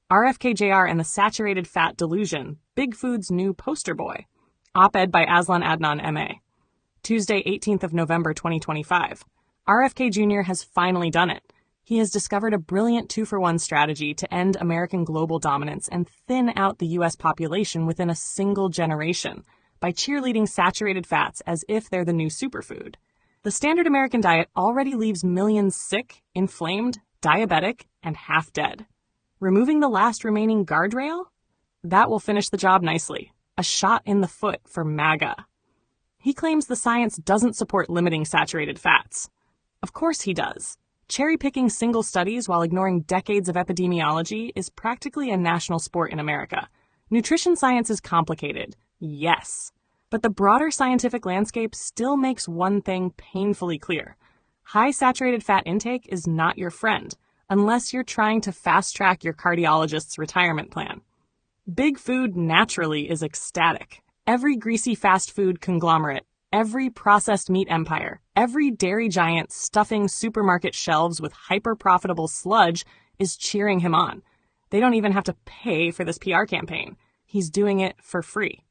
RFK Jr. and the Saturated Fat Delusion, Big Food's New Poster Boy. Op-ed by AZLAN ADNAN, MA. Tuesday, 18th of November, 2025. RFK Jr. has finally done it. He has discovered a brilliant 2-for-1 strategy to end American global dominance and thin out the U.S. population within a single generation by cheerleading saturated fats as if they're the new superfood. The standard American diet already leaves millions sick, inflamed, diabetic, and half dead. Removing the last remaining guardrail? That will finish the job nicely. A shot in the foot for MAGA. He claims the science doesn't support limiting saturated fats. Of course he does. Cherry-picking single studies while ignoring decades of epidemiology is practically a national sport in America. Nutrition science is complicated, yes. But the broader scientific landscape still makes one thing painfully clear. High saturated fat intake is not your friend, unless you're trying to fast-track your cardiologist's retirement plan. Big Food naturally is ecstatic. Every greasy fast food conglomerate, every processed meat empire, every dairy giant stuffing supermarket shelves with hyper-profitable sludge is cheering him on. They don't even have to pay for this PR campaign. He's doing it for free.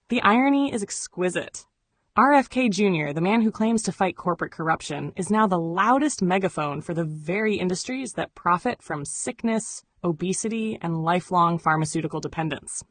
The irony is exquisite. RFK Jr., the man who claims to fight corporate corruption, is now the loudest megaphone for the very industries that profit from sickness, obesity, and lifelong pharmaceutical dependence.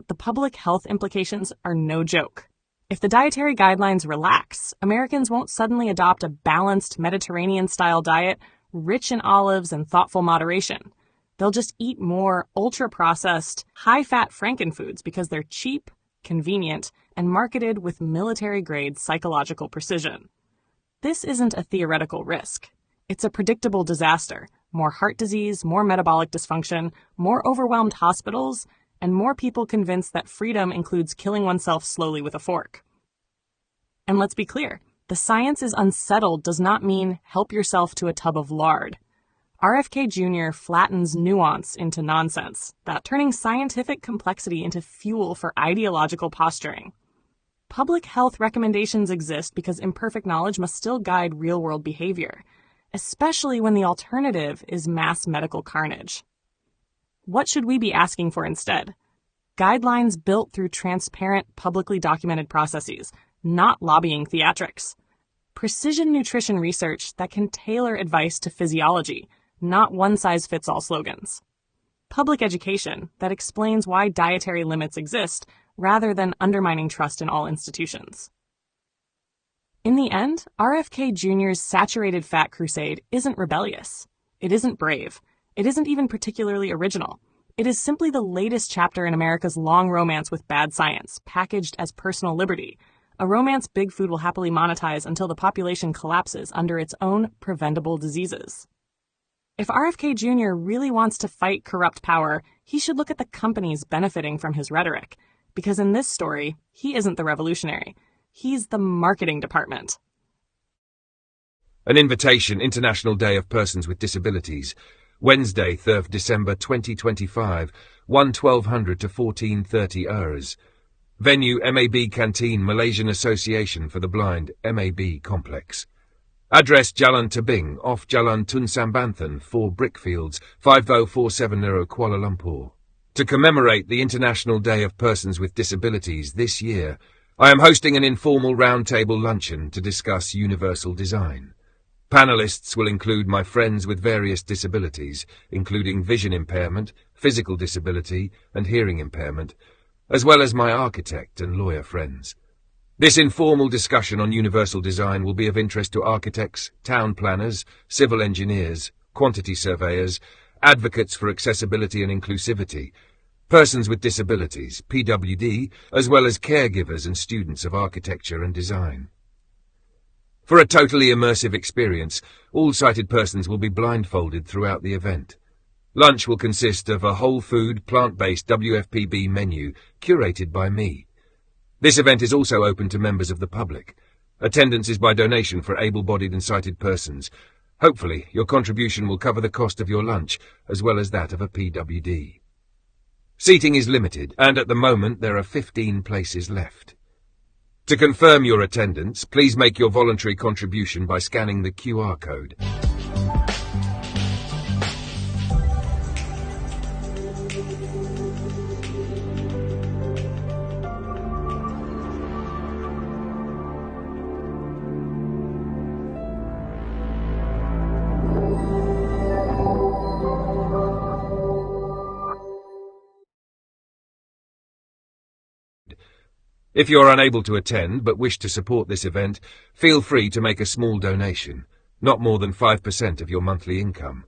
The public health implications are no joke. If the dietary guidelines relax, Americans won't suddenly adopt a balanced Mediterranean-style diet rich in olives and thoughtful moderation. They'll just eat more ultra-processed, high-fat frankenfoods because they're cheap, convenient, and marketed with military-grade psychological precision. This isn't a theoretical risk. It's a predictable disaster. More heart disease, more metabolic dysfunction, more overwhelmed hospitals, and more people convinced that freedom includes killing oneself slowly with a fork. And let's be clear, the science is unsettled does not mean help yourself to a tub of lard. RFK Jr. flattens nuance into nonsense, that turning scientific complexity into fuel for ideological posturing. Public health recommendations exist because imperfect knowledge must still guide real-world behavior, especially when the alternative is mass medical carnage. What should we be asking for instead? Guidelines built through transparent, publicly documented processes, not lobbying theatrics. Precision nutrition research that can tailor advice to physiology, not one-size-fits-all slogans. Public education that explains why dietary limits exist rather than undermining trust in all institutions. In the end, RFK Jr.'s saturated fat crusade isn't rebellious. It isn't brave. It isn't even particularly original. It is simply the latest chapter in America's long romance with bad science, packaged as personal liberty, a romance Big Food will happily monetize until the population collapses under its own preventable diseases. If RFK Jr. really wants to fight corrupt power, he should look at the companies benefiting from his rhetoric, because in this story, he isn't the revolutionary. He's the marketing department. An invitation, International Day of Persons with Disabilities, Wednesday, 3rd December 2025, 1200 to 14:30 hours. Venue, MAB Canteen, Malaysian Association for the Blind, MAB Complex. Address, Jalan Tebing, off Jalan Tun Sambanthan, 4 Brickfields, 50470 Kuala Lumpur. To commemorate the International Day of Persons with Disabilities this year, I am hosting an informal roundtable luncheon to discuss universal design. Panelists will include my friends with various disabilities, including vision impairment, physical disability, and hearing impairment, as well as my architect and lawyer friends. This informal discussion on universal design will be of interest to architects, town planners, civil engineers, quantity surveyors, advocates for accessibility and inclusivity, persons with disabilities, PWD, as well as caregivers and students of architecture and design. For a totally immersive experience, all sighted persons will be blindfolded throughout the event. Lunch will consist of a whole food, plant-based WFPB menu curated by me. This event is also open to members of the public. Attendance is by donation for able-bodied and sighted persons. Hopefully, your contribution will cover the cost of your lunch, as well as that of a PWD. Seating is limited, and at the moment there are 15 places left. To confirm your attendance, please make your voluntary contribution by scanning the QR code. If you're unable to attend but wish to support this event, feel free to make a small donation, not more than 5% of your monthly income.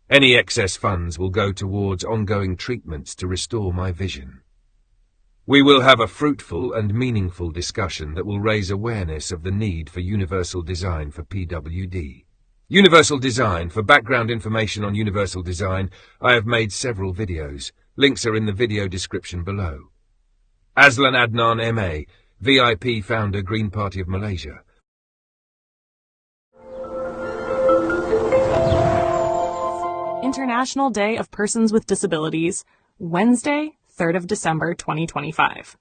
Any excess funds will go towards ongoing treatments to restore my vision. We will have a fruitful and meaningful discussion that will raise awareness of the need for universal design for PWD. Universal design. For background information on universal design, I have made several videos. Links are in the video description below. AZLAN ADNAN MA, VIP founder, Green Party of Malaysia. International Day of Persons with Disabilities, Wednesday, 3rd of December 2025.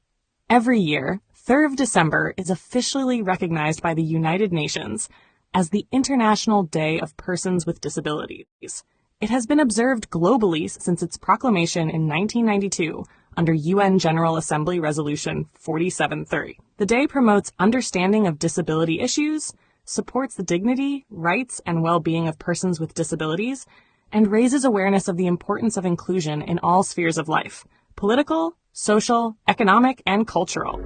Every year, 3rd of December is officially recognized by the United Nations as the International Day of Persons with Disabilities. It has been observed globally since its proclamation in 1992 under UN General Assembly Resolution 4730. The day promotes understanding of disability issues, supports the dignity, rights, and well-being of persons with disabilities, and raises awareness of the importance of inclusion in all spheres of life: political, social, economic, and cultural.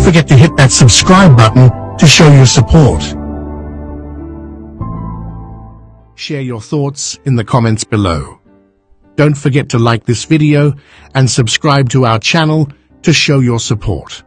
forget to hit that subscribe button to show your support. Share your thoughts in the comments below. Don't forget to like this video and subscribe to our channel to show your support.